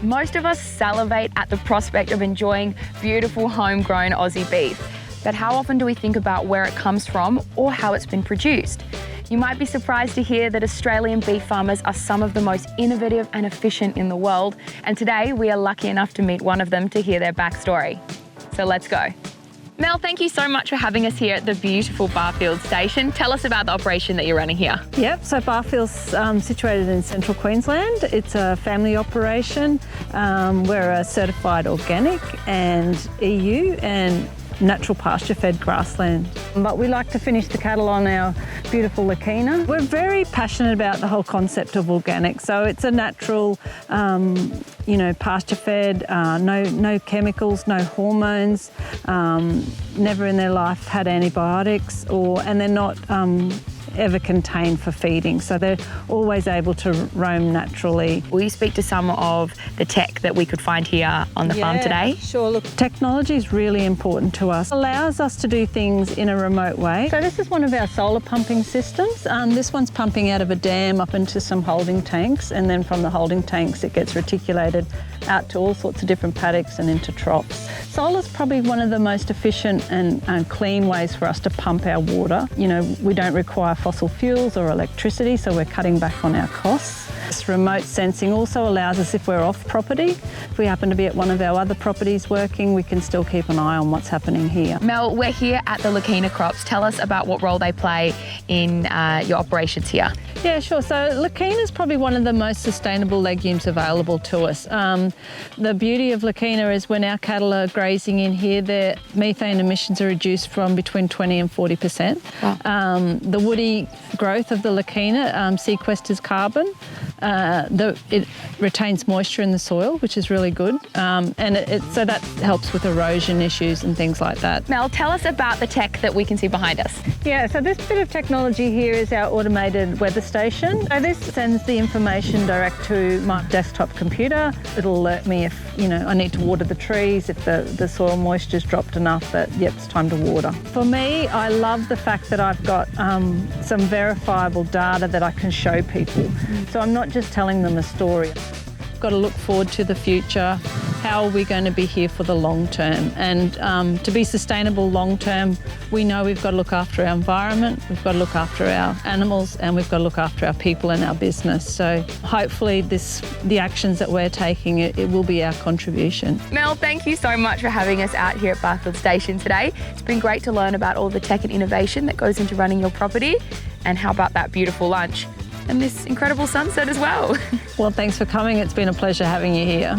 Most of us salivate at the prospect of enjoying beautiful homegrown Aussie beef. But how often do we think about where it comes from or how it's been produced? You might be surprised to hear that Australian beef farmers are some of the most innovative and efficient in the world. And today we are lucky enough to meet one of them to hear their backstory. So let's go. Mel, thank you so much for having us here at the beautiful Barfield station. Tell us about the operation that you're running here. Yep, so Barfield's situated in central Queensland. It's a family operation. We're a certified organic and EU and natural pasture-fed grassland. But we like to finish the cattle on our beautiful Lakina. We're very passionate about the whole concept of organic. So it's a natural, pasture-fed, no chemicals, no hormones, never in their life had antibiotics, and they're not ever contained for feeding, so they're always able to roam naturally. Will you speak to some of the tech that we could find here on the farm today? Sure. Look, technology is really important to us. It allows us to do things in a remote way. So this is one of our solar pumping systems. This one's pumping out of a dam up into some holding tanks, and then from the holding tanks it gets reticulated out to all sorts of different paddocks and into troughs. Solar's probably one of the most efficient and clean ways for us to pump our water. You know, we don't require fossil fuels or electricity, so we're cutting back on our costs. This remote sensing also allows us, if we're off property, if we happen to be at one of our other properties working, we can still keep an eye on what's happening here. Mel, we're here at the Lakina crops. Tell us about what role they play in your operations here. Yeah, sure. So Lakina is probably one of the most sustainable legumes available to us. The beauty of Lakina is when our cattle are grazing in here, their methane emissions are reduced from between 20 and 40%. Wow. The woody growth of the Lakina sequesters carbon. It retains moisture in the soil, which is really good, so that helps with erosion issues and things like that. Mel, tell us about the tech that we can see behind us. Yeah, so this bit of technology here is our automated weather station. So this sends the information direct to my desktop computer. It'll alert me if I need to water the trees, if the soil moisture's dropped enough that, yep, it's time to water. For me, I love the fact that I've got some verifiable data that I can show people. So I'm not just telling them a story. We've got to look forward to the future. How are we going to be here for the long term? And to be sustainable long term, we know we've got to look after our environment, we've got to look after our animals, and we've got to look after our people and our business. So hopefully the actions that we're taking, it will be our contribution. Mel, thank you so much for having us out here at Barfield Station today. It's been great to learn about all the tech and innovation that goes into running your property, and how about that beautiful lunch and this incredible sunset as well. Well, thanks for coming. It's been a pleasure having you here.